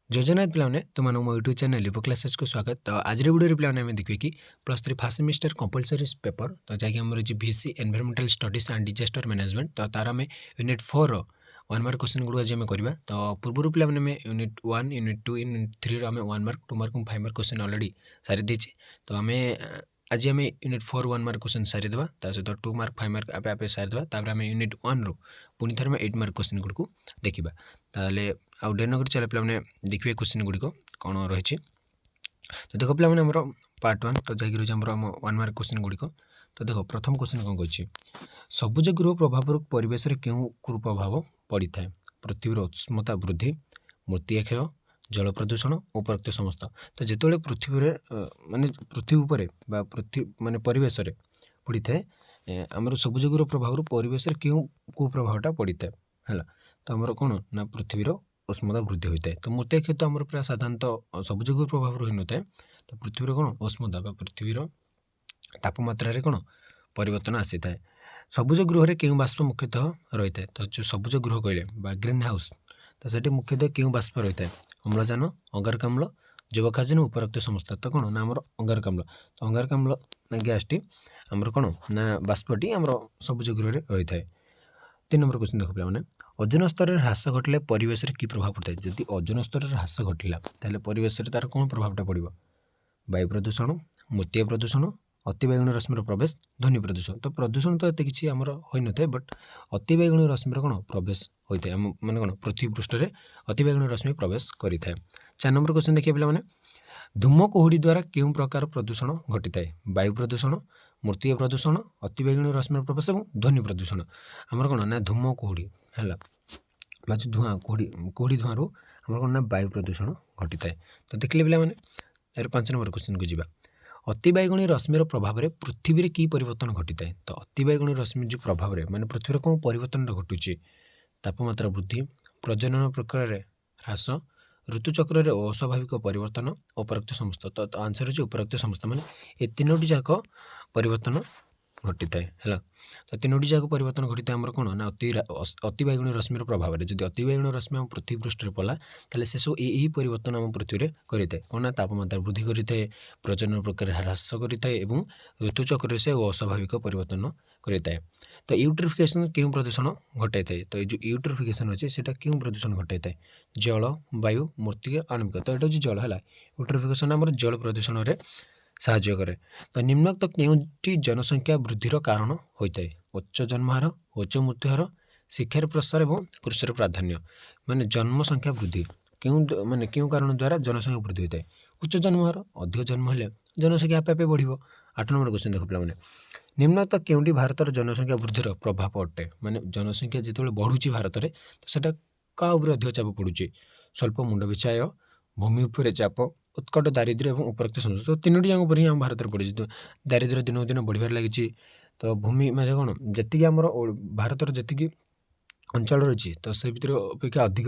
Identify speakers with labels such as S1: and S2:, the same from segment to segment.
S1: जय जगन्नाथ पिलाने तुमको मो यूट्यूब चैनल लिपो क्लासेस को स्वागत। तो आज वीडियो पिलाने आम देखिए कि +3 फर्स्ट सेमिस्टर कंपलसरी पेपर तो जहाँकि आम VC environmental studies and disaster management तो तार आम यूनिट 4 1 मार्क क्वेश्चन गुड़ आज आम करवा। तो पूर्व पिला यूनिट 1 यूनिट 2 यूनिट 3 आम 1 mark 2 mark 5 mark question already सारी देछि। तो आम आज आम यूनिट 4 1 मार्क क्वेश्चन सारीदे सहित 2 मार्क 5 मार्क आपे आपे सारीदे आम यूनिट 1 रू पुणी थर 8 मार्क क्वेश्चन गुड़ को देखा। ताले आउ डेर नगर चले पे देखिए क्वेश्चन गुड़िक कौन रही। तो देख पे पार्ट 1 तो जैक रही आम 1 मार्क क्वेश्चन गुड़िक। तो देख प्रथम क्वेश्चन कौन कही सबुज गृह प्रभाव परिवेश क्यों कुप्रभाव पड़ी था। पृथ्वीर उष्णता वृद्धि, मूर्तिया क्षय, जल प्रदूषण, उपरोक्त समस्त। तो जिते पृथ्वी माने पृथ्वी उपर पृथ्वी माने परिवेश पड़ी थाए आमर सबुज गृह प्रभाव परिवेश क्यों कुप्रभावटा पड़ी था है। तो आमर कौन ना पृथ्वीर उष्णता वृद्धि होता है। तो मूर्तिया क्षय तो आमर प्राय साधारणतः सबुज गृह प्रभाव रही न था। तो पृथ्वीर कौन उष्णता पृथ्वीर तापमात्रा कौन परिवर्तन आसी था। सबुज गृह क्यों बाष्प मुख्यतः रही है। तो जो सबुज गृह कहले ग्रीन हाउस तो सेठी मुख्यतः क्यों बाष्प रही है अम्लजान, अंगारकाम्ल, जैवखाद्य उपरोक्त समस्त। तो कौन ना आमर अंगारकाम्ल तो अंगारकाम्ल गैस टी आमर कौन ना बाष्पटी आमर सबुज गृह रही है। 3 नंबर क्वेश्चन देख पे ओजोन स्तर ह्रास घटले परिवेश की प्रभाव पड़ता है। जदि ओजोन स्तर ह्रास घटला ताले परिवेश तार कौन प्रभावटा पड़ो वायु प्रदूषण, मूर्तिया प्रदूषण, अतिबैगुणी रश्मिर प्रवेश, ध्वनि प्रदूषण। तो प्रदूषण तो ये किसी आमर हो न था बट अतिबैगुणी रश्मिर कौन प्रवेश होता है माने कौन पृथ्वी पृष्ठ में अतिबैगुणी रश्मि प्रवेश करें। 4 नंबर क्वेश्चन देखिए पे धूमकुहुड़ी द्वारा क्यों प्रकार प्रदूषण घटी थाए। वायु प्रदूषण, मूर्तिया प्रदूषण, अतिबैगुणी रश्मिर प्रवेश और ध्वनि प्रदूषण। आमर कौन ना धूमकुहुड़ी है जो धुआं कुहुड़ी धुआं आमर कौन ना वायु प्रदूषण घटी थाए। तो देखिले पे 5 नंबर क्वेश्चन को जीवा अतिबैगुणी रश्मिर प्रभाव में पृथ्वी की परिवर्तन घटी थाए। तो अतिबैगुणी रश्मि जो प्रभाव में माने पृथ्वी कौन परिवर्तन घटुची तापमात्रा वृद्धि, प्रजनन प्रक्रिया ह्रास, ऋतुचक्र अस्वाभाविक परिवर्तन, उपरोक्त समस्त। तो आंसर होची उपरोक्त समस्त माने ये तीनोटी जाक परिवर्तन घटी थाए है। तो तीनोटी जाक परिवर्तन घटी थाए आमर कौन ना अतिबैगुणी रश्मिर प्रभाव में जब अतिबैगुणी रश्मि आम पृथ्वी पृष्ठ में पड़ा ताले से सब यही परिवर्तन आम पृथ्वी में करें कौन ना तापमात्रा वृद्धि करें, प्रजनन प्रक्रिया ह्रास करें और ऋतुचक्र से अस्वाभाविक परिवर्तन करें। तो यूट्रिफिकेशन क्यों प्रदूषण घटाई थाए। तो ये यूट्रिफिकेशन अच्छे से क्यों प्रदूषण घटाई थाए जल, वायु, मूर्तिका आणविक। तो ये जल है यूट्रिफिकेशन आम जल प्रदूषण में साहाय्य करे। तो निम्नोक्त केउंटी जनसंख्या वृद्धिर कारण होता है उच्च जन्महार, उच्च मृत्युहार, शिक्षार प्रसार और कृषि प्राधान्य। माने जन्म संख्या वृद्धि क्यों माने क्यों कारण द्वारा जनसंख्या वृद्धि होता है उच्च जन्महार अधिक जन्म हेले जनसंख्या आपे आपे बढ़। 8 नंबर क्वेश्चन देख पे निम्नोक्त केउंटी भारतर जनसंख्या वृद्धिर प्रभाव अटे। माने जनसंख्या जिते बढ़ुची भारत में तो सेटा क्या अधिक चाप पड़ुची स्वल्प मुंड विछाय, भूमि उपर चाप, उत्कट दारिद्र्य और उपरोक्त समस्त। तो तीनोटी जाक पर ही आम भारत में पड़ी दारिद्र्य दिन दिन बढ़िबार लगी। तो भूमि मैं कौन जी आम भारत जी अंचल रही तो से भर अपेक्षा अधिक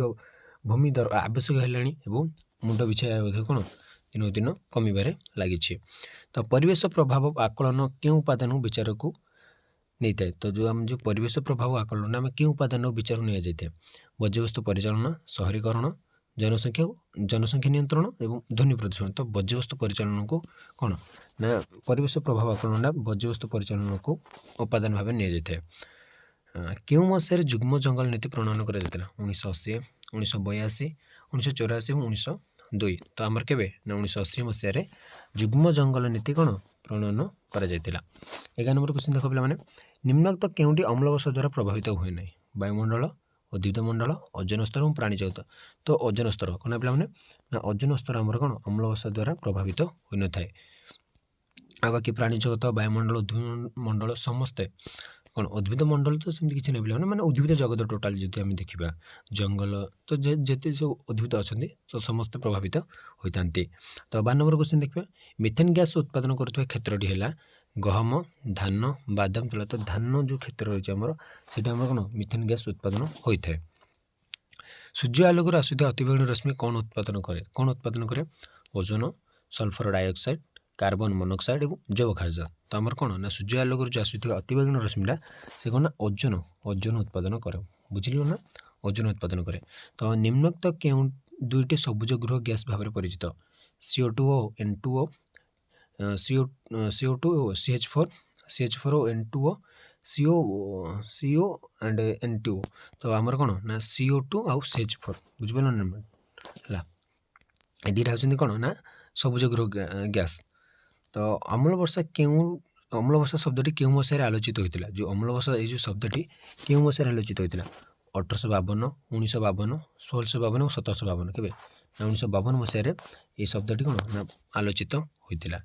S1: भूमि आवश्यक है मुंड विछाया कौन दिन दिन कमिबार लगी। तो परिवेश प्रभाव आकलन क्यों उपादान विचार को नहीं थाए। तो जो आम जो परिवेश प्रभाव आकलन आम क्यों उपादान विचार नहीं जाए वर्ज्यवस्तु परिचालन, शहरीकरण, जनसंख्या नियंत्रण एवं ध्वनि प्रदूषण। तो वर्ज्यवस्तु परिचालन को कौन ना परिवेश प्रभाव आकलन वर्ज्यवस्तु परिचालन को उपादान भाव नि जाए। क्यों मसीह जुग्म जंगल नीति प्रणयन कर 1980, 1982, 1984 और 1902। तो आमर के 1980 मसीह जुग्म जंगल नीति कौन प्रणयन कर 11 नंबर क्वेश्चन देख पे निम्नोक्त केउंटी अम्लवर्ष द्वारा प्रभावित हुए ना वायुमंडल, उद्भिद मंडल, ओजोन स्तर और प्राणी जगत। तो ओजोन स्तर कौन पे ओजोन स्तर आमर कौन अम्लवर्ष द्वारा प्रभावित हो न था। आ बाकी प्राणी जगत, वायुमंडल, उद्भिद मंडल समस्ते कौन उद्भिद मंडल तो सेमती किसी नहीं पे मैंने उद्भिद जगत टोटाल जो आम देखा जंगल तो जिते सब उद्भिद अच्छा तो समस्त प्रभावित होता। तो 12 नंबर क्वेश्चन देखिए मिथेन गैस उत्पादन करुवा क्षेत्रटी है गहम, धान, बादाम तुला। तो धान जो क्षेत्र रही आमर से कौन मिथेन गैस उत्पादन होता है। सूर्य आलोक आसुवा अतिबैगुणी रश्मि कौन उत्पादन करे ozone, sulphur dioxide, carbon monoxide और जैव खाद्य। तो आमर कौन ना सूर्य आलोक जो आसुवा अतिबैगुणी रश्मिटा से कौन ना ओजोन उत्पादन करे बुझिल ना ओजोन उत्पादन करे। तो निम्नोक्त ଦୁଇଟି ସବୁଜ ଗୃହ ଗ୍ୟାସ୍ ଭାବରେ ପରିଚିତ? CO2O N2O, CO2O CH4 O N2O CO and N2O। ତ ଆମର କ'ଣ ନା CO2 ଆଉ CH4 ବୁଝିପାରିଲ ନା ହେଲା। ଏ ଦୁଇଟା ହେଉଛନ୍ତି କ'ଣ ନା ସବୁଜ ଗୃହ ଗ୍ୟାସ୍। ତ ଅମ୍ଳ ବର୍ଷା ଶବ୍ଦଟି କେଉଁ ମସିହାରେ ଆଲୋଚିତ ହୋଇଥିଲା? ଯେଉଁ ଅମ୍ଳ ବର୍ଷା ଏଇ ଯେଉଁ ଶବ୍ଦଟି କେଉଁ ମସିହାରେ ଆଲୋଚିତ ହୋଇଥିଲା? 1852, 1952, 1652 ଓ 1752। କେବେ ନା 1952 ମସିହାରେ এই ଶବ୍ଦଟି କ'ଣ ନା ଆଲୋଚିତ ହୋଇଥିଲା।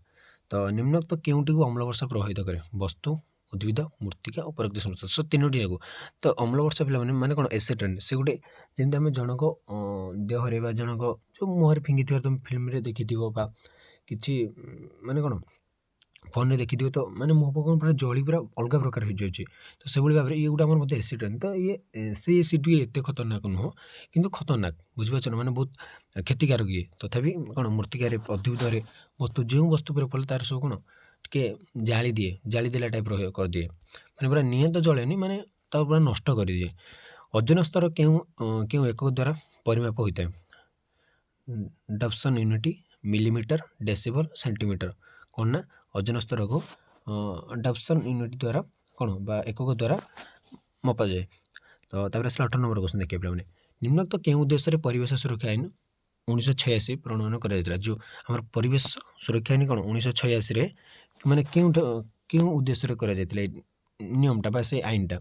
S1: ତ ନିମ୍ନୋକ୍ତ କେଉଁଟିକୁ ଅମ୍ଳ ବର୍ଷା ପ୍ରଭାବିତ କରେ? ବସ୍ତୁ, ଉଦ୍ଭିଦ, ମୃତ୍ତିକା ଓ ପରୋକ୍ଷ ସମସ୍ତ। ସୋ ତିନୋଟି ଯାକୁ। ତ ଅମ୍ଳ ବର୍ଷା ପିଲାମାନେ ମାନେ କ'ଣ ଏସିଡ୍ ରେନ୍, ସେ ଗୋଟେ ଯେମିତି ଆମେ ଜଣଙ୍କ ଦେହରେ ବା ଜଣଙ୍କ ଯେଉଁ ମୁହଁରେ ଫିଙ୍ଗିଥିବାର ତୁମେ ଫିଲ୍ମରେ ଦେଖିଥିବ ବା କିଛି ମାନେ କ'ଣ ଫୋନ୍ରେ ଦେଖିଥିବ, ତ ମାନେ ମୁହଁ କ'ଣ ପୁରା ଜଳି ପୁରା ଅଲଗା ପ୍ରକାର ହେଇଯାଉଛି। ତ ସେଭଳି ଭାବରେ ଇଏ ଗୋଟେ ଆମର ମଧ୍ୟ ଏସିଡ୍ ରେନ୍। ତ ସେ ଏସିଡ୍ ଏତେ ଖତରନାକ ନୁହଁ, କିନ୍ତୁ ଖତରନାକ ବୁଝିପାରୁଛ ନା, ମାନେ ବହୁତ କ୍ଷତିକାରକ ଇଏ। ତଥାପି କ'ଣ ମୃତ୍ତିକାରେ, ଉଦ୍ଭିଦରେ ଯେଉଁ ବସ୍ତୁ ଉପରେ ପଡ଼ିଲେ ତାର ସବୁ କ'ଣ ଟିକେ ଜାଳି ଦେଲା ଟାଇପ୍ର କରିଦିଏ। ମାନେ ପୁରା ନିଆଁ ତ ଜଳେନି, ମାନେ ତାକୁ ପୁରା ନଷ୍ଟ କରିଦିଏ। ଓଜନ ସ୍ତର କେଉଁ ଏକକ ଦ୍ୱାରା ପରିମାପ ହୋଇଥାଏ? ଡବସନ୍ ୟୁନିଟ୍, ମିଲିମିଟର, ଡେସିବଲ୍, ସେଣ୍ଟିମିଟର। କ'ଣ ନା ଓଜନ ସ୍ତରକୁ ଡବସନ୍ ୟୁନିଟ୍ ଦ୍ୱାରା କ'ଣ ବା ଏକକ ଦ୍ୱାରା ମପାଯାଏ। ତ ତାପରେ ଆସିଲା 18 ନମ୍ବର କ୍ୱେଶ୍ଚନ୍ ଦେଖିବା ପିଲାମାନେ। ନିମ୍ନୋକ୍ତ କେଉଁ ଦେଶରେ ପରିବେଶ ସୁରକ୍ଷା ଆଇନ 1986 ପ୍ରଣୟନ କରାଯାଇଥିଲା? ଯେଉଁ ଆମର ପରିବେଶ ସୁରକ୍ଷା ଆଇନ କ'ଣ 1986ରେ ମାନେ କେଉଁ ଉଦ୍ଦେଶ୍ୟରେ କରାଯାଇଥିଲା ଏଇ ନିୟମଟା ବା ସେ ଆଇନଟା?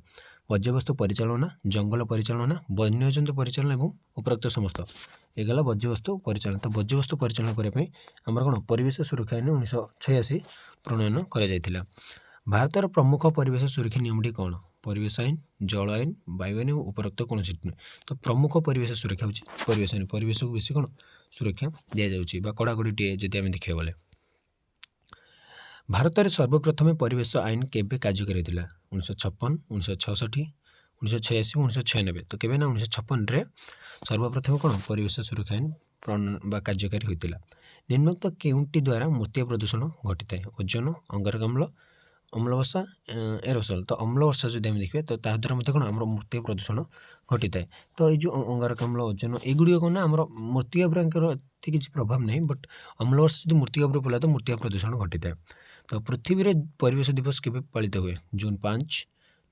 S1: ବର୍ଜ୍ୟବସ୍ତୁ ପରିଚାଳନା, ଜଙ୍ଗଲ ପରିଚାଳନା, ବନ୍ୟଜନ୍ତୁ ପରିଚାଳନା ଏବଂ ଉପରୋକ୍ତ ସମସ୍ତ। ଏଗଲା ବର୍ଜ୍ୟବସ୍ତୁ ପରିଚାଳନା। ତ ବର୍ଜ୍ୟବସ୍ତୁ ପରିଚାଳନା କରିବା ପାଇଁ ଆମର କ'ଣ ପରିବେଶ ସୁରକ୍ଷା ଆଇନ 1986 ପ୍ରଣୟନ କରାଯାଇଥିଲା। ଭାରତର ପ୍ରମୁଖ ପରିବେଶ ସୁରକ୍ଷା ନିୟମଟି କ'ଣ? ପରିବେଶ ଆଇନ, ଜଳ ଆଇନ, ବାୟୁ ଆଇନ ଏବଂ ଉପରୋକ୍ତ କୌଣସି ନୁହେଁ। ତ ପ୍ରମୁଖ ପରିବେଶ ସୁରକ୍ଷା ହେଉଛି ପରିବେଶ ଆଇନ। ପରିବେଶକୁ ବେଶୀ କ'ଣ ସୁରକ୍ଷା ଦିଆଯାଉଛି ବା କଡ଼ାକଡ଼ିଟିଏ ଯଦି ଆମେ ଦେଖିବାକୁ ଗଲେ। ଭାରତରେ ସର୍ବପ୍ରଥମେ ପରିବେଶ ଆଇନ କେବେ କାର୍ଯ୍ୟକାରୀ ହୋଇଥିଲା? 1956, 1966, 1986, 1996। ତ କେବେ ନା 1956ରେ ସର୍ବପ୍ରଥମେ କ'ଣ ପରିବେଶ ସୁରକ୍ଷା ଆଇନ ବା କାର୍ଯ୍ୟକାରୀ ହୋଇଥିଲା। ନିମ୍ନୋକ୍ତ କେଉଁଟି ଦ୍ୱାରା ମୃତ୍ତିକା ପ୍ରଦୂଷଣ ଘଟିଥାଏ? ଓଜୋନ, ଅଙ୍ଗାରକାମ୍ଳ, ଅମ୍ଳବର୍ଷା, ଏରୋସଲ୍। ତ ଅମ୍ଳବର୍ଷା ଯଦି ଆମେ ଦେଖିବା ତ ତାହା ଦ୍ୱାରା ମଧ୍ୟ କ'ଣ ଆମର ମୃତ୍ତିକା ପ୍ରଦୂଷଣ ଘଟିଥାଏ। ତ ଏଇ ଯେଉଁ ଅଙ୍ଗାରକାମ୍ଳ, ଓଜୋନ ଏଗୁଡ଼ିକ କ'ଣ ନା ଆମର ମୃତ୍ତିକା ଉପରେ ଏତେ କିଛି ପ୍ରଭାବ ନାହିଁ, ବଟ୍ ଅମ୍ଳବର୍ଷା ଯଦି ମୃତ୍ତିକା ଉପରେ ପଡ଼ିଲା ତ ମୃତ୍ତିକା ପ୍ରଦୂଷଣ ଘଟିଥାଏ। ତ ପୃଥିବୀରେ ପରିବେଶ ଦିବସ କେବେ ପାଳିତ ହୁଏ? ଜୁନ୍ 5,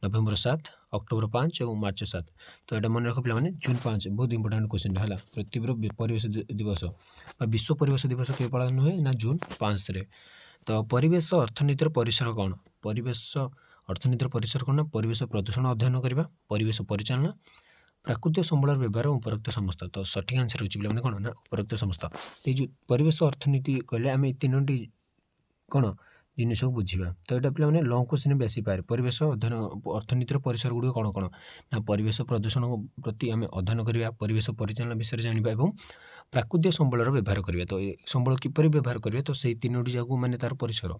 S1: ନଭେମ୍ବର 7, ଅକ୍ଟୋବର 5 ଏବଂ ମାର୍ଚ୍ଚ 7। ତ ଏଇଟା ମନେ ରଖ ପିଲାମାନେ, ଜୁନ୍ 5 ବହୁତ ଇମ୍ପୋର୍ଟାଣ୍ଟ କ୍ୱେଶ୍ଚନଟା ହେଲା। ପୃଥିବୀର ପରିବେଶ ଦିବସ ବା ବିଶ୍ୱ ପରିବେଶ ଦିବସ କେବେ ପାଳନ ହୁଏ ନା ଜୁନ୍ 5ରେ। ତ ପରିବେଶ ଅର୍ଥନୀତିର ପରିସର କ'ଣ? ପରିବେଶ ଅର୍ଥନୀତିର ପରିସର କ'ଣ ନା ପରିବେଶ ପ୍ରଦୂଷଣ ଅଧ୍ୟୟନ କରିବା, ପରିବେଶ ପରିଚାଳନା, ପ୍ରାକୃତିକ ସମ୍ବଳର ବ୍ୟବହାର ଓ ଉପରୋକ୍ତ ସମସ୍ତ। ତ ସଠିକ୍ ଆନ୍ସର ହେଉଛି ପିଲାମାନେ କ'ଣ ନା ଉପରୋକ୍ତ ସମସ୍ତ। ଏଇ ଯେଉଁ ପରିବେଶ ଅର୍ଥନୀତି କହିଲେ ଆମେ ଏଇ ତିନୋଟି କ'ଣ ଜିନିଷକୁ ବୁଝିବା। ତ ଏଇଟା ପିଲାମାନେ ଲଙ୍ଗ୍ କ୍ୱେଶ୍ଚନ୍ ବି ଆସିପାରେ। ପରିବେଶ ଅଧ୍ୟୟନ ଅର୍ଥନୀତିର ପରିସର ଗୁଡ଼ିକ କ'ଣ କ'ଣ ନା ପରିବେଶ ପ୍ରଦୂଷଣ ପ୍ରତି ଆମେ ଅଧ୍ୟୟନ କରିବା, ପରିବେଶ ପରିଚାଳନା ବିଷୟରେ ଜାଣିବା ଏବଂ ପ୍ରାକୃତିକ ସମ୍ବଳର ବ୍ୟବହାର କରିବା। ତ ଏ ସମ୍ବଳ କିପରି ବ୍ୟବହାର କରିବା ତ ସେଇ ତିନୋଟି ଯାକୁ ମାନେ ତାର ପରିସର।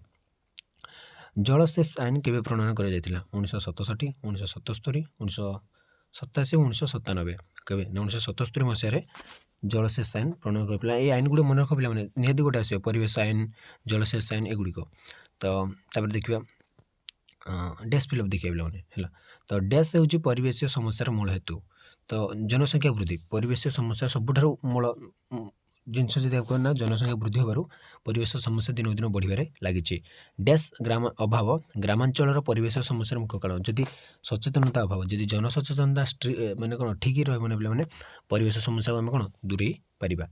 S1: ଜଳସେଚ ଆଇନ କେବେ ପ୍ରଣୟନ କରାଯାଇଥିଲା? 1967, 1977, 1987 ଏବଂ 1997। କେବେ ନା 1977 ମସିହାରେ ଜଳସେଚ ଆଇନ ପ୍ରଣୟନ କରିଥିଲା। এই ଆଇନଗୁଡ଼ିକ ମନେ ରଖ ପିଲାମାନେ, ନିହାତି ଗୋଟେ ଆସିବ ପରିବେଶ ଆଇନ, ଜଳସେଚ ଆଇନ ଏଗୁଡ଼ିକ। ତ ତାପରେ ଦେଖିବା ଡ୍ୟାସ୍ ଫିଲ୍ଅପ୍ ଦେଖିବା ପିଲାମାନେ ହେଲା। ତ ଡ୍ୟାସ୍ ହେଉଛି ପରିବେଶୀୟ ସମସ୍ୟାର ମୂଳ ହେତୁ। ତ ଜନସଂଖ୍ୟା ବୃଦ୍ଧି ପରିବେଶୀୟ ସମସ୍ୟା ସବୁଠାରୁ ମୂଳ ଜିନିଷ ଯଦି କହିବା ନା ଜନସଂଖ୍ୟା ବୃଦ୍ଧି ହେବାରୁ ପରିବେଶ ସମସ୍ୟା ଦିନକୁ ଦିନ ବଢ଼ିବାରେ ଲାଗିଛି। ଡ୍ୟାସ୍ ଅଭାବ ଗ୍ରାମାଞ୍ଚଳର ପରିବେଶ ସମସ୍ୟାର ମୁଖ୍ୟ କାରଣ। ଯଦି ସଚେତନତା ଅଭାବ, ଯଦି ଜନସଚେତନତା ମାନେ କ'ଣ ଠିକ୍ ରହିବ ନା ପିଲାମାନେ ପରିବେଶ ସମସ୍ୟାକୁ ଆମେ କ'ଣ ଦୂରେଇ ପାରିବା।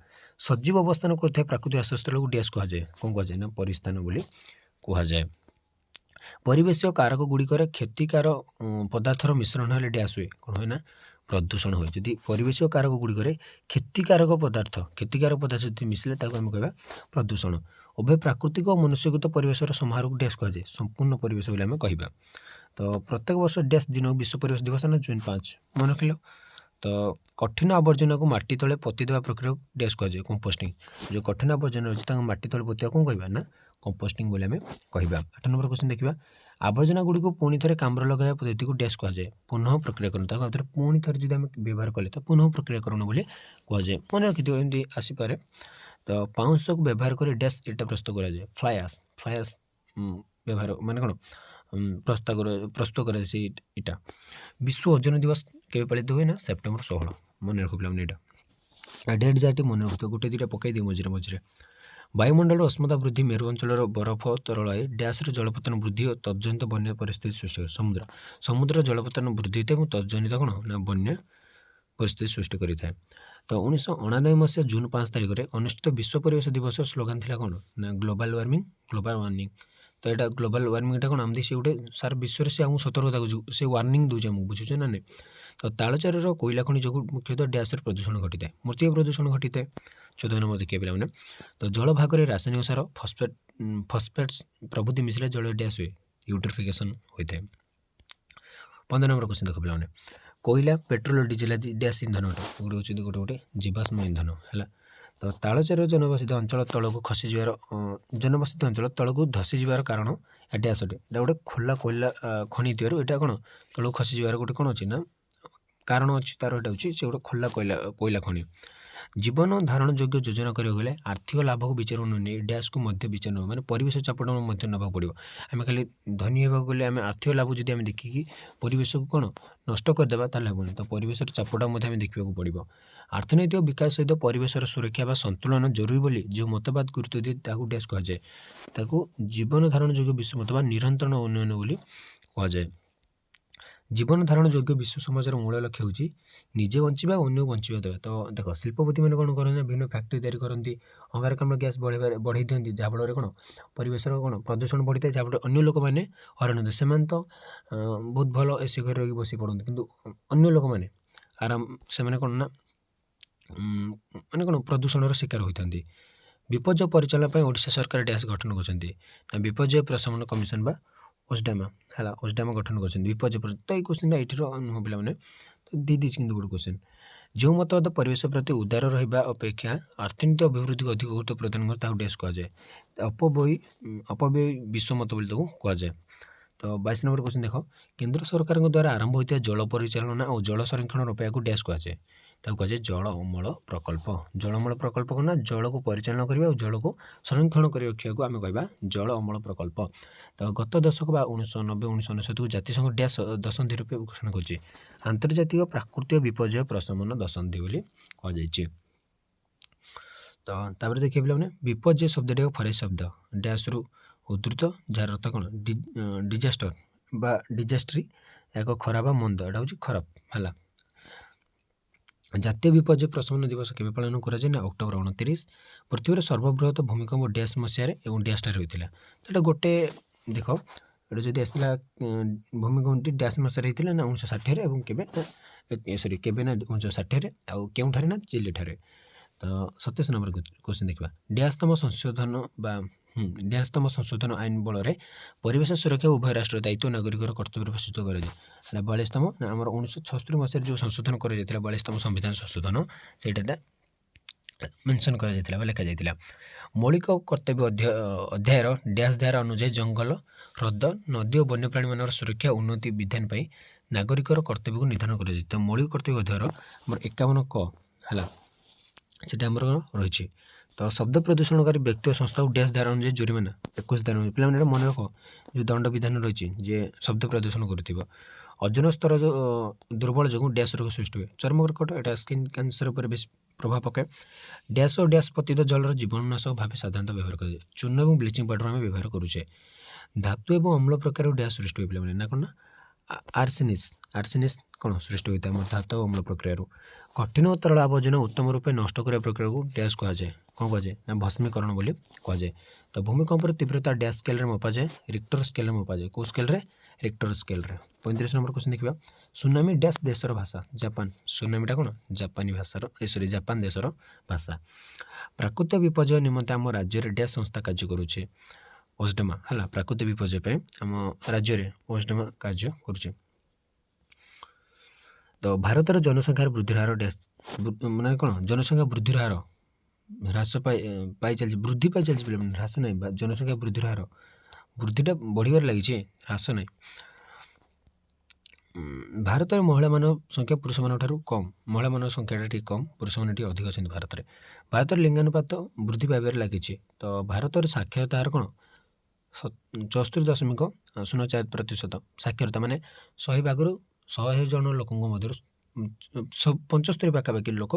S1: ସଜୀବ ଅବସ୍ଥାନ କରୁଥିବା ପ୍ରାକୃତିକ ଆଶ୍ରୟସ୍ଥଳକୁ ଡ୍ୟାସ୍ କୁହାଯାଏ। କ'ଣ କୁହାଯାଏ ନା ପରିସ୍ଥାନ ବୋଲି କୁହାଯାଏ। ପରିବେଶୀୟ କାରକ ଗୁଡ଼ିକରେ କ୍ଷତିକାର ପଦାର୍ଥର ମିଶ୍ରଣ ହେଲେ ଡ୍ୟାସ୍ ହୁଏ। କ'ଣ ହୁଏ ନା ପ୍ରଦୂଷଣ ହୁଏ। ଯଦି ପରିବେଶୀୟ କାରକ ଗୁଡ଼ିକରେ କ୍ଷତିକାରକ ପଦାର୍ଥ ଯଦି ମିଶିଲେ ତାକୁ ଆମେ କହିବା ପ୍ରଦୂଷଣ। ଉଭୟ ପ୍ରାକୃତିକ ଓ ମନୁଷ୍ୟକୃତ ପରିବେଶର ସମାହାରକୁ ଡ୍ୟାସ୍ କୁହାଯାଏ। ସମ୍ପୂର୍ଣ୍ଣ ପରିବେଶ ବୋଲି ଆମେ କହିବା। ତ ପ୍ରତ୍ୟେକ ବର୍ଷ ଡ୍ୟାସ୍ ଦିନକୁ ବିଶ୍ୱ ପରିବେଶ ଦିବସ ନା ଜୁନ୍ 5 ମନେ ରଖିଲ। ତ କଠିନ ଆବର୍ଜନାକୁ ମାଟି ତଳେ ପୋତି ଦେବା ପ୍ରକ୍ରିୟାକୁ ଡ୍ୟାସ୍ କୁହାଯାଏ କମ୍ପୋଷ୍ଟିଂ। ଯେଉଁ କଠିନ ଆବର୍ଜନା ଅଛି ତାଙ୍କୁ ମାଟି ତଳେ ପୋତିବା କ'ଣ କହିବା ନା କମ୍ପୋଷ୍ଟିଂ ବୋଲି ଆମେ କହିବା। 8 ନମ୍ବର କ୍ୱେଶ୍ଚନ୍ ଦେଖିବା। ଆବର୍ଜନା ଗୁଡ଼ିକୁ ପୁଣି ଥରେ କାମରେ ଲଗାଇବା ପଦ୍ଧତିକୁ ଡ୍ୟାସ୍ କୁହାଯାଏ। ପୁନଃ ପ୍ରକ୍ରିୟାକରଣ। ତାକୁ ଆଉଥରେ ପୁଣି ଥରେ ଯଦି ଆମେ ବ୍ୟବହାର କଲେ ତ ପୁନଃ ପ୍ରକ୍ରିୟାକରଣ ବୋଲି କୁହାଯାଏ। ମନେ ରଖିଥିବ ଏମିତି ଆସିପାରେ। ତ ପାଉଁଶକୁ ବ୍ୟବହାର କରି ଡ୍ୟାସ୍ ଇଟା ପ୍ରସ୍ତୁତ କରାଯାଏ। ଫ୍ଲାଏ ଆଶ୍ ବ୍ୟବହାର ମାନେ କ'ଣ ପ୍ରସ୍ତୁତ କରାଯାଏ ସେଇ ଇଟା। ବିଶ୍ୱ ଓଜୋନ ଦିବସ କେବେ ପାଳିତ ହୁଏ ନା ସେପ୍ଟେମ୍ବର 16। ମନେ ରଖ ପିଲାମାନେ ଏଇଟା। ଡେଟ୍ ଯାହାଟି ମନେ ରଖୁଥିବ, ଗୋଟେ ଦୁଇଟା ପକାଇ ଦିଅ ମଝିରେ ମଝିରେ। ବାୟୁମଣ୍ଡଳର ଉଷ୍ମତା ବୃଦ୍ଧି, ମେରୁ ଅଞ୍ଚଳର ବରଫ ତରଳାଇ, ଡ୍ୟାସ୍ର ଜଳପତନ ବୃଦ୍ଧି ଓ ତଜ୍ଜନିତ ବନ୍ୟା ପରିସ୍ଥିତି ସୃଷ୍ଟି କରେ। ସମୁଦ୍ର ଜଳପତନ ବୃଦ୍ଧି ହୋଇଥାଏ ଏବଂ ତଜ୍ଜନିତ କ'ଣ ନା ବନ୍ୟା ପରିସ୍ଥିତି ସୃଷ୍ଟି କରିଥାଏ। ତ 1999 ମସିହା ଜୁନ୍ 5 ତାରିଖରେ ଅନୁଷ୍ଠିତ ବିଶ୍ୱ ପରିବେଶ ଦିବସର ସ୍ଲୋଗାନ ଥିଲା କ'ଣ ନା ଗ୍ଲୋବାଲ୍ ୱାର୍ମିଂ। ତ ଏଇଟା ଗ୍ଲୋବାଲ୍ ୱାର୍ମିଂଟା କ'ଣ ଆମକୁ ସେ ଗୋଟେ ସାରା ବିଶ୍ୱରେ ସେ ଆମକୁ ସତର୍କତା କରୁଛି, ସେ ୱାର୍ନିଂ ଦେଉଛି ଆମକୁ, ବୁଝୁଛ ନା ନାହିଁ। ତ ତାଳଚେରର କୋଇଲା ଖଣି ଯୋଗୁଁ ମୁଖ୍ୟତଃ ଡ୍ୟାସ୍ର ପ୍ରଦୂଷଣ ଘଟିଥାଏ, ମୃତ୍ତିକା ପ୍ରଦୂଷଣ ଘଟିଥାଏ। 14 ନମ୍ବର ଦେଖିବା ପିଲାମାନେ। ତ ଜଳ ଭାଗରେ ରାସାୟନିକ ସାର ଫସ୍ଫେଟ୍ସ ପ୍ରଭୃତି ମିଶିଲେ ଜଳ ଡ୍ୟାସ୍ ହୁଏ, ୟୁଟ୍ରିଫିକେସନ୍ ହୋଇଥାଏ। 15 ନମ୍ବର କ୍ୱେଶ୍ଚନ୍ ଦେଖ ପିଲାମାନେ। କୋଇଲା, ପେଟ୍ରୋଲ, ଡିଜେଲ ଆଦି ଡ୍ୟାସ୍ ଇନ୍ଧନ ଅଟେ, ଏଗୁଡ଼ି ହେଉଛନ୍ତି ଗୋଟେ ଜୀବାଶ୍ମ ଇନ୍ଧନ ହେଲା। ତ ତାଳଚେର ଜନବସତି ଅଞ୍ଚଳ ତଳକୁ ଧସିଯିବାର କାରଣ ଡ୍ୟାସ୍ ଅଟେ। ଏଇଟା ଗୋଟେ ଖୋଲା କୋଇଲା ଖଣି ଥିବାରୁ ଏଇଟା କ'ଣ ତଳକୁ ଖସିଯିବାର ଗୋଟେ କ'ଣ ଅଛି ନା କାରଣ ଅଛି, ତାର ଏଇଟା ହେଉଛି ସେ ଗୋଟେ ଖୋଲା କୋଇଲା ଖଣି। ଜୀବନ ଧାରଣ ଯୋଗ୍ୟ ଯୋଜନା କରିବାକୁ ହେଲେ ଆର୍ଥିକ ଲାଭକୁ ବିଚାରକୁ ନ ନେଇ ଡ୍ୟାସ୍କୁ ମଧ୍ୟ ବିଚାର ନେବ, ମାନେ ପରିବେଶ ଚାପଟା ମଧ୍ୟ ନେବାକୁ ପଡ଼ିବ। ଆମେ ଖାଲି ଧନୀ ହେବାକୁ ଗଲେ ଆମେ ଆର୍ଥିକ ଲାଭ ଯଦି ଆମେ ଦେଖିକି ପରିବେଶକୁ କ'ଣ ନଷ୍ଟ କରିଦେବା ତାହେଲେ ହେବନି। ତ ପରିବେଶର ଚାପଟା ମଧ୍ୟ ଆମେ ଦେଖିବାକୁ ପଡ଼ିବ। ଅର୍ଥନୈତିକ ବିକାଶ ସହିତ ପରିବେଶର ସୁରକ୍ଷା ବା ସନ୍ତୁଳନ ଜରୁରୀ ବୋଲି ଯେଉଁ ମତବାଦ ଗୁରୁତ୍ୱ ଦିଏ ତାକୁ ଡ୍ୟାସ୍ କୁହାଯାଏ। ତାକୁ ଜୀବନ ଧାରଣ ଯୋଗ୍ୟ ବିଶ୍ୱ ଅଥବା ନିରନ୍ତର ଉନ୍ନୟନ ବୋଲି କୁହାଯାଏ। ଜୀବନ ଧାରଣ ଯୋଗ୍ୟ ବିଶ୍ୱ ସମାଜର ମୂଳ ଲକ୍ଷ୍ୟ ହେଉଛି ନିଜେ ବଞ୍ଚିବା ଓ ଅନ୍ୟକୁ ବଞ୍ଚିବା ଦେବା। ତ ଦେଖ ଶିଳ୍ପପତିମାନେ କ'ଣ କରନ୍ତି ନା ବିଭିନ୍ନ ଫ୍ୟାକ୍ଟ୍ରି ତିଆରି କରନ୍ତି, ଅଙ୍ଗାରକାମ୍ଳ ଗ୍ୟାସ୍ ବଢ଼େଇ ଦିଅନ୍ତି, ଯାହାଫଳରେ କ'ଣ ପରିବେଶର କ'ଣ ପ୍ରଦୂଷଣ ବଢ଼ିଥାଏ, ଯାହାଫଳରେ ଅନ୍ୟ ଲୋକମାନେ ହଇରାଣ ହୁଅନ୍ତି। ସେମାନେ ତ ବହୁତ ଭଲ ଏସି ଘରେ ରହିକି ବସି ପଡ଼ନ୍ତି, କିନ୍ତୁ ଅନ୍ୟ ଲୋକମାନେ ସେମାନେ କ'ଣ ନା ମାନେ କ'ଣ ପ୍ରଦୂଷଣର ଶିକାର ହୋଇଥାନ୍ତି। ବିପର୍ଯ୍ୟୟ ପରିଚାଳନା ପାଇଁ ଓଡ଼ିଶା ସରକାର ଡ୍ୟାସ୍ ଗଠନ କରିଛନ୍ତି ନା ବିପର୍ଯ୍ୟୟ ପ୍ରଶମନ କମିଶନ ବା ଓସ୍ଡାମା ହେଲା, ଓସ୍ଡାମା ଗଠନ କରିଛନ୍ତି ବିପର୍ଯ୍ୟୟ। ତ ଏଇ କ୍ୱେଶ୍ଚନ୍ଟା ଏଇଠିର ନୁହଁ ପିଲାମାନେ, ତ ଦେଇଛି କିନ୍ତୁ ଗୋଟେ କ୍ୱେଶ୍ଚନ୍। ଯେଉଁ ମତବାଦ ପରିବେଶ ପ୍ରତି ଉଦାର ରହିବା ଅପେକ୍ଷା ଅର୍ଥନୀତି ଅଭିବୃଦ୍ଧିକୁ ଅଧିକ ଗୁରୁତ୍ୱ ପ୍ରଦାନ କରେ ତାକୁ ଡ୍ୟାସ୍ କୁହାଯାଏ। ଅପବ୍ୟୟୀ ବିଶ୍ୱ ମତ ବୋଲି ତାକୁ କୁହାଯାଏ। ତ 22 ନମ୍ବର କ୍ୱେଶ୍ଚନ୍ ଦେଖ। କେନ୍ଦ୍ର ସରକାରଙ୍କ ଦ୍ୱାରା ଆରମ୍ଭ ହୋଇଥିବା ଜଳ ପରିଚାଳନା ଓ ଜଳ ସଂରକ୍ଷଣ ଉପାୟକୁ ଡ୍ୟାସ୍ କୁହାଯାଏ। ତାକୁ କୁହାଯାଏ ଜଳ ଅମଳ ପ୍ରକଳ୍ପ। ଜଳ ଅମଳ ପ୍ରକଳ୍ପ କ'ଣ ନା ଜଳକୁ ପରିଚାଳନା କରିବା ଓ ଜଳକୁ ସଂରକ୍ଷଣ କରି ରଖିବାକୁ ଆମେ କହିବା ଜଳ ଅମଳ ପ୍ରକଳ୍ପ। ତ ଗତ ଦଶକ ବା 1990-1999କୁ ଜାତିସଂଘ ଡ୍ୟାସ୍ ଦଶନ୍ଧି ରୂପେ ଘୋଷଣା କରୁଛି। ଆନ୍ତର୍ଜାତିକ ପ୍ରାକୃତିକ ବିପର୍ଯ୍ୟୟ ପ୍ରଶମନ ଦଶନ୍ଧି ବୋଲି କୁହାଯାଇଛି। ତ ତାପରେ ଦେଖିବା ପିଲାମାନେ ବିପର୍ଯ୍ୟୟ ଶବ୍ଦଟି ଏକ ଫରାସୀ ଶବ୍ଦ ଡ୍ୟାସ୍ରୁ ଉଦ୍ଧୃତ, ଯାହାର ଅର୍ଥ କ'ଣ ଡିଜାଷ୍ଟର ବା ଡିଜାଷ୍ଟ୍ରି, ଏକ ଖରାପ ବା ମନ୍ଦ, ଏଇଟା ହେଉଛି ଖରାପ ହେଲା। ଜାତୀୟ ବିପର୍ଯ୍ୟୟ ପ୍ରଶମନ ଦିବସ କେବେ ପାଳନ କରାଯାଏ ନା ଅକ୍ଟୋବର 29। ପୃଥିବୀର ସର୍ବବୃହତ ଭୂମିକମ୍ପ ଡ୍ୟାସ୍ ମସିହାରେ ଏବଂ ଡ୍ୟାସ୍ଟାରେ ହୋଇଥିଲା। ତ ଏଇଟା ଗୋଟେ ଦେଖ, ଏଇଟା ଯଦି ଆସିଥିଲା ଭୂମିକମ୍ପଟି ଡ୍ୟାସ୍ ମସିହାରେ ହେଇଥିଲା ନା 1960ରେ ଏବଂ କେବେ ନା 1960ରେ ଆଉ କେଉଁଠାରେ ନା ଚିଲିଠାରେ। ତ 27 ନମ୍ବର କ୍ୱେଶ୍ଚନ୍ ଦେଖିବା। ଡ୍ୟାସ୍ ତମ ସଂଶୋଧନ ଆଇନ ବଳରେ ପରିବେଶ ସୁରକ୍ଷା ଉଭୟ ରାଷ୍ଟ୍ର ଦାୟିତ୍ୱ ନାଗରିକର କର୍ତ୍ତବ୍ୟ ପ୍ରସ୍ତୁତ କରାଯାଏ। ହେଲା 42ତମ ନା ଆମର 1976 ମସିହାରେ ଯେଉଁ ସଂଶୋଧନ କରାଯାଇଥିଲା 42ତମ ସମ୍ବିଧାନ ସଂଶୋଧନ, ସେଇଟା ମେନସନ୍ କରାଯାଇଥିଲା ବା ଲେଖାଯାଇଥିଲା। ମୌଳିକ କର୍ତ୍ତବ୍ୟ ଅଧ୍ୟାୟର ଡ୍ୟାସ୍ ଧାରା ଅନୁଯାୟୀ ଜଙ୍ଗଲ, ହ୍ରଦ, ନଦୀ ଓ ବନ୍ୟପ୍ରାଣୀମାନଙ୍କର ସୁରକ୍ଷା ଉନ୍ନତି ବିଧାନ ପାଇଁ ନାଗରିକର କର୍ତ୍ତବ୍ୟକୁ ନିର୍ଦ୍ଧାରଣ କରାଯାଇଛି। ତ ମୌଳିକ କର୍ତ୍ତବ୍ୟ ଅଧ୍ୟାୟର ଆମର 51 କ ହେଲା, ସେଟା ଆମର ରହିଛି। ତ ଶବ୍ଦ ପ୍ରଦୂଷଣକାରୀ ବ୍ୟକ୍ତି ଓ ସଂସ୍ଥାକୁ ଡ୍ୟାସ୍ ଧାରା ଅନୁଯାୟୀ ଜୋରିମାନା 21 ଧାରା ଅନୁଯାୟୀ। ପିଲାମାନେ ଏଇଟା ମନେ ରଖ, ଯେଉଁ ଦଣ୍ଡ ବିଧାନ ରହିଛି ଯେ ଶବ୍ଦ ପ୍ରଦୂଷଣ କରୁଥିବ। ଓଜୋନ ସ୍ତର ଦୁର୍ବଳ ଯୋଗୁଁ ଡ୍ୟାସ୍ ରୋଗ ସୃଷ୍ଟି ହୁଏ। ଚର୍ମ କର୍କଟ, ଏଇଟା ସ୍କିନ୍ କ୍ୟାନ୍ସର ଉପରେ ବେଶୀ ପ୍ରଭାବ ପକାଏ। ଡ୍ୟାସ୍ ଓ ଡ୍ୟାସ୍ ପତିତ ଜଳର ଜୀବାଣୁନାଶକ ଭାବେ ସାଧାରଣତଃ ବ୍ୟବହାର କରାଯାଏ। ଚୂନ ଏବଂ ବ୍ଲିଚିଂ ପାଉଡ଼ର ଆମେ ବ୍ୟବହାର କରୁଛେ। ଧାତୁ ଏବଂ ଅମ୍ଳ ପ୍ରକାରରୁ ଡ୍ୟାସ୍ ସୃଷ୍ଟି ହୁଏ ପିଲାମାନେ, ନା କ'ଣ ନା ଆର୍ସେନିସ୍ କ'ଣ ସୃଷ୍ଟି ହୋଇଥାଏ ଆମର ଧାତୁ ଓ ଅମ୍ଳ ପ୍ରକ୍ରିୟାରୁ। କଠିନ ଓ ତରଳ ଆବର୍ଜନା ଉତ୍ତମ ରୂପେ ନଷ୍ଟ କରିବା ପ୍ରକ୍ରିୟାକୁ ଡ୍ୟାସ୍ କୁହାଯାଏ। କ'ଣ କୁହାଯାଏ ନା ଭସ୍ମୀକରଣ ବୋଲି କୁହାଯାଏ। ତ ଭୂମିକମ୍ପର ତୀବ୍ରତା ଡ୍ୟାସ୍ ସ୍କେଲରେ ମପାଯାଏ, ରିକ୍ଟର ସ୍କେଲରେ ମପାଯାଏ। କେଉଁ ସ୍କେଲରେ? ରିକ୍ଟର ସ୍କେଲରେ। 35 ନମ୍ବର କ୍ୱେଶ୍ଚନ୍ ଦେଖିବା। ସୁନାମି ଡ୍ୟାସ୍ ଦେଶର ଭାଷା? ଜାପାନ। ସୁନାମିଟା କ'ଣ ଜାପାନ ଦେଶର ଭାଷା। ପ୍ରାକୃତିକ ବିପର୍ଯ୍ୟୟ ନିମନ୍ତେ ଆମ ରାଜ୍ୟରେ ଡ୍ୟାସ୍ ସଂସ୍ଥା କାର୍ଯ୍ୟ କରୁଛି? ଓସ୍ଡାମା ହେଲା। ପ୍ରାକୃତିକ ବିପର୍ଯ୍ୟୟ ପାଇଁ ଆମ ରାଜ୍ୟରେ ଓସ୍ଡାମା କାର୍ଯ୍ୟ କରୁଛି। ତ ଭାରତର ଜନସଂଖ୍ୟାର ବୃଦ୍ଧିର ହାର ଡ୍ୟାସ୍ ମାନେ କ'ଣ ଜନସଂଖ୍ୟା ବୃଦ୍ଧିର ହାର ହ୍ରାସ ପାଇ ଚାଲିଛି, ବୃଦ୍ଧି ପାଇ ଚାଲିଛି ପିଲାମାନେ, ହ୍ରାସ ନାହିଁ। ଜନସଂଖ୍ୟା ବୃଦ୍ଧିର ହାର ବୃଦ୍ଧିଟା ବଢ଼ିବାରେ ଲାଗିଛି, ହ୍ରାସ ନାହିଁ। ଭାରତରେ ମହିଳାମାନଙ୍କ ସଂଖ୍ୟା ପୁରୁଷମାନଙ୍କ ଠାରୁ କମ୍, ମହିଳାମାନଙ୍କ ସଂଖ୍ୟାଟା ଟିକେ କମ୍, ପୁରୁଷମାନେ ଟିକେ ଅଧିକ ଅଛନ୍ତି ଭାରତରେ। ଭାରତରେ ଲିଙ୍ଗାନୁପାତ ବୃଦ୍ଧି ପାଇବାରେ ଲାଗିଛି। ତ ଭାରତରେ ସାକ୍ଷରତା ହାର କ'ଣ 74.04%। ସାକ୍ଷରତା ମାନେ 100 ଭାଗରୁ 100 ଜଣ ଲୋକଙ୍କ ମଧ୍ୟରୁ 75 ପାଖାପାଖି ଲୋକ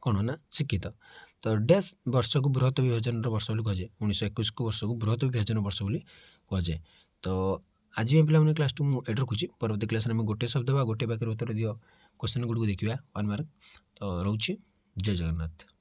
S1: କ'ଣ ନା ଶିକ୍ଷିତ। ତ ଡ୍ୟାସ୍ ବର୍ଷକୁ ବୃହତ ବିଭାଜନର ବର୍ଷ ବୋଲି କୁହାଯାଏ। 1921 ବର୍ଷକୁ ବୃହତ ବିଭାଜନ ବର୍ଷ ବୋଲି କୁହାଯାଏ। ତ ଆଜି ପାଇଁ ପିଲାମାନେ କ୍ଲାସ୍ଟି ମୁଁ ଏଠି ରଖୁଛି। ପରବର୍ତ୍ତୀ କ୍ଲାସ୍ରେ ଆମେ ଗୋଟେ ଶବ୍ଦ ବା ଗୋଟେ ବାକ୍ୟର ଉତ୍ତର ଦିଅ କ୍ୱେଶ୍ଚନ୍ ଗୁଡ଼ିକୁ ଦେଖିବା 1 ମାର୍କ। ତ ରହୁଛି। ଜୟ ଜଗନ୍ନାଥ।